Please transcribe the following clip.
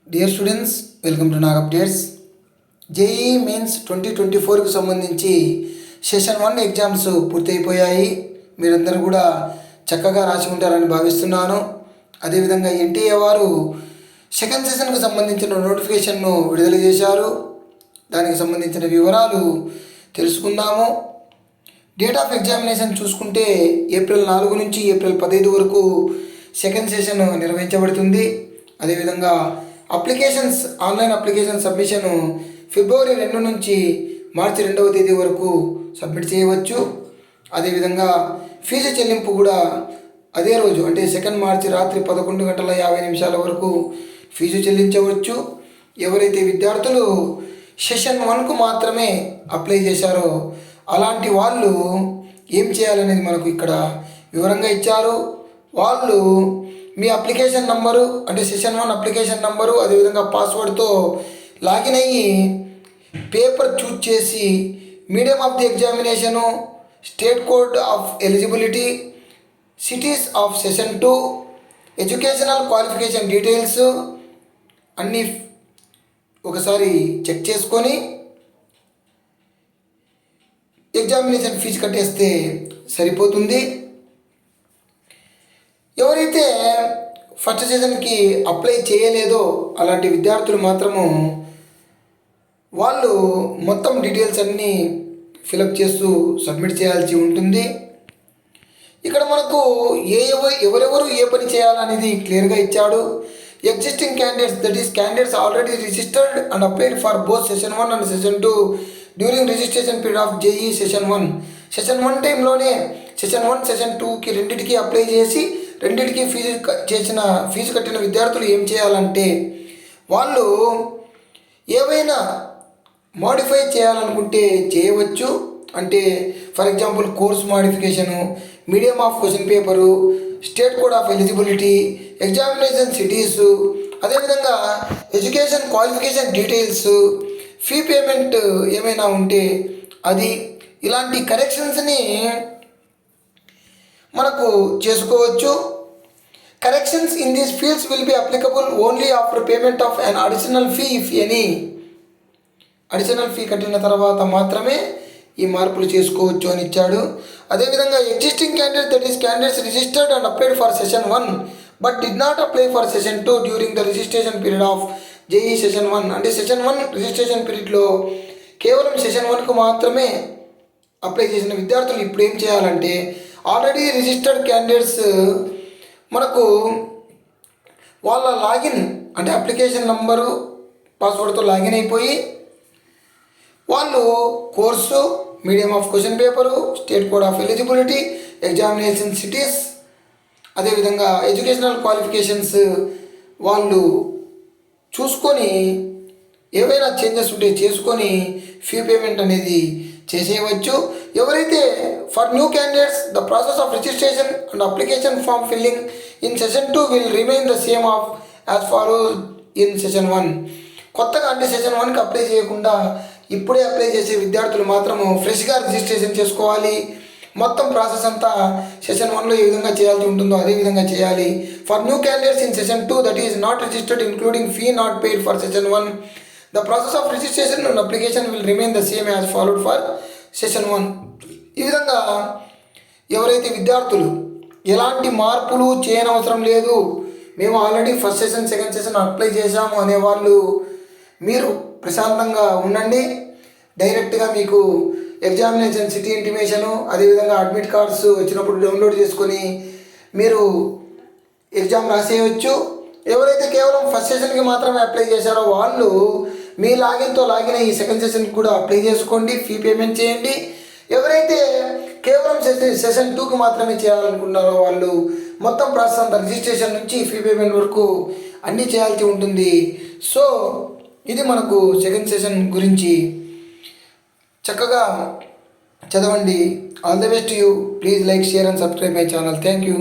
Dear students, welcome to Nag updates. JEE mains 2024కు సంబంధించి session 1 exams పూర్తయిపోయాయి. మీరందరూ కూడా చక్కగా రాసి ఉంటారని భావిస్తున్నాను. అదేవిధంగా ఎన్టీఏ వారు సెకండ్ సెషన్కు సంబంధించిన నోటిఫికేషన్ను విడుదల చేశారు. దానికి సంబంధించిన వివరాలు తెలుసుకుందాము. డేట్ ఆఫ్ ఎగ్జామినేషన్ చూసుకుంటే ఏప్రిల్ 4 నుంచి ఏప్రిల్ 15 వరకు సెకండ్ సెషన్ నిర్వహించబడుతుంది. అదేవిధంగా ఆన్లైన్ అప్లికేషన్ సబ్మిషన్ ఫిబ్రవరి 2 నుంచి మార్చి 2వ తేదీ వరకు సబ్మిట్ చేయవచ్చు. అదేవిధంగా ఫీజు చెల్లింపు కూడా అదే రోజు అంటే 2 మార్చి రాత్రి 11:50 వరకు ఫీజు చెల్లించవచ్చు. ఎవరైతే విద్యార్థులు సెషన్ 1కు మాత్రమే అప్లై చేశారో అలాంటి వాళ్ళు ఏం చేయాలనేది మనకు ఇక్కడ వివరంగా ఇచ్చారు. వాళ్ళు మీ అప్లికేషన్ నంబరు అంటే సెషన్ 1 అప్లికేషన్ నంబరు అదేవిధంగా పాస్వర్డ్తో లాగిన్ అయ్యి పేపర్ చూజ్ చేసి medium of the examination, state code of eligibility, cities of session 2, educational qualification details అన్నీ ఒకసారి చెక్ చేసుకొని ఎగ్జామినేషన్ ఫీజు కట్టేస్తే సరిపోతుంది. ఎవరైతే ఫస్ట్ సెషన్కి అప్లై చేయలేదో అలాంటి విద్యార్థులు మాత్రము వాళ్ళు మొత్తం డీటెయిల్స్ అన్నీ ఫిలప్ చేస్తూ సబ్మిట్ చేయాల్సి ఉంటుంది. ఇక్కడ మనకు ఎవరెవరు ఏ పని చేయాలనేది క్లియర్గా ఇచ్చాడు. Existing candidates, that is candidates already registered and applied for both session 1 and session 2 during registration period of JEE session 1. Session 1 టైంలోనే సెషన్ 1 సెషన్ 2కి రెండింటికి అప్లై చేసి రెండింటికి ఫీజు కట్టిన విద్యార్థులు ఏం చేయాలంటే వాళ్ళు ఏవైనా మోడిఫై చేయాలనుకుంటే చేయవచ్చు. అంటే for example course modification, medium of question paper, state code of eligibility, examination cities, అదేవిధంగా education qualification details, fee payment ఏమైనా ఉంటే అది, ఇలాంటి కరెక్షన్స్ని మనకు చేసుకోవచ్చు. Corrections in these fields will be applicable only after payment of an additional fee if any. Additional fee కట్టిన తర్వాత మాత్రమే ఈ మార్పులు చేసుకోవచ్చు అని ఇచ్చాడు. అదేవిధంగా existing candidate, that is candidates registered and applied for session 1 but did not apply for session 2 during the registration period of JEE session 1. అంటే సెషన్ 1 రిజిస్ట్రేషన్ పీరియడ్లో కేవలం సెషన్ 1కు మాత్రమే అప్లై చేసిన విద్యార్థులు ఇప్పుడు ఏం చేయాలంటే ఆల్రెడీ రిజిస్టర్డ్ క్యాండిడేట్స్ మనకు వాళ్ళ లాగిన్ అంటే అప్లికేషన్ నంబరు పాస్వర్డ్తో లాగిన్ అయిపోయి వాళ్ళు course, medium of question paper, state code of eligibility, examination cities, అదేవిధంగా ఎడ్యుకేషనల్ క్వాలిఫికేషన్స్ వాళ్ళు చూసుకొని ఏవైనా చేంజెస్ ఉంటే చేసుకొని ఫీ పేమెంట్ అనేది చేసేయవచ్చు. ఎవరైతే for new candidates the process of registration and application form filling in session 2 will remain the same of as follows in session 1. కొత్తగా అంటే సెషన్ 1కి అప్లై చేయకుండా ఇప్పుడే అప్లై చేసే విద్యార్థులు మాత్రము ఫ్రెష్గా రిజిస్ట్రేషన్ చేసుకోవాలి. మొత్తం ప్రాసెస్ అంతా సెషన్ 1లో ఏ విధంగా చేయాల్సి ఉంటుందో అదే విధంగా చేయాలి. For new candidates in session 2 that is not registered including fee not paid for session 1 the process of registration and application will remain the same as followed for session 1. ఈ విధంగా ఎవరైతే విద్యార్థులు ఎలాంటి మార్పులు చేయనవసరం లేదు, మేము already first session second session apply చేశాము అనేవాళ్ళు మీరు ప్రశాంతంగా ఉండండి. డైరెక్ట్గా మీకు ఎగ్జామినేషన్ సిటీ ఇంటిమేషను అదేవిధంగా అడ్మిట్ కార్డ్స్ వచ్చినప్పుడు డౌన్లోడ్ చేసుకొని మీరు ఎగ్జామ్ రాసేయవచ్చు. ఎవరైతే కేవలం ఫస్ట్ సెషన్కి మాత్రమే అప్లై చేశారో వాళ్ళు మీ లాగిన్తో లాగిన్ అయ్యి సెకండ్ సెషన్కి కూడా అప్లై చేసుకోండి, ఫీ పేమెంట్ చేయండి. ఎవరైతే కేవలం సెషన్ 2కి మాత్రమే చేయాలనుకున్నారో వాళ్ళు మొత్తం ప్రాసెస్ అంతా రిజిస్ట్రేషన్ నుంచి ఫీ పేమెంట్ వరకు అన్నీ చేయాల్సి ఉంటుంది. సో ఇది మనకు సెకండ్ సెషన్ గురించి. చక్కగా చదవండి. All the best you. Please like, share and subscribe my channel. Thank you.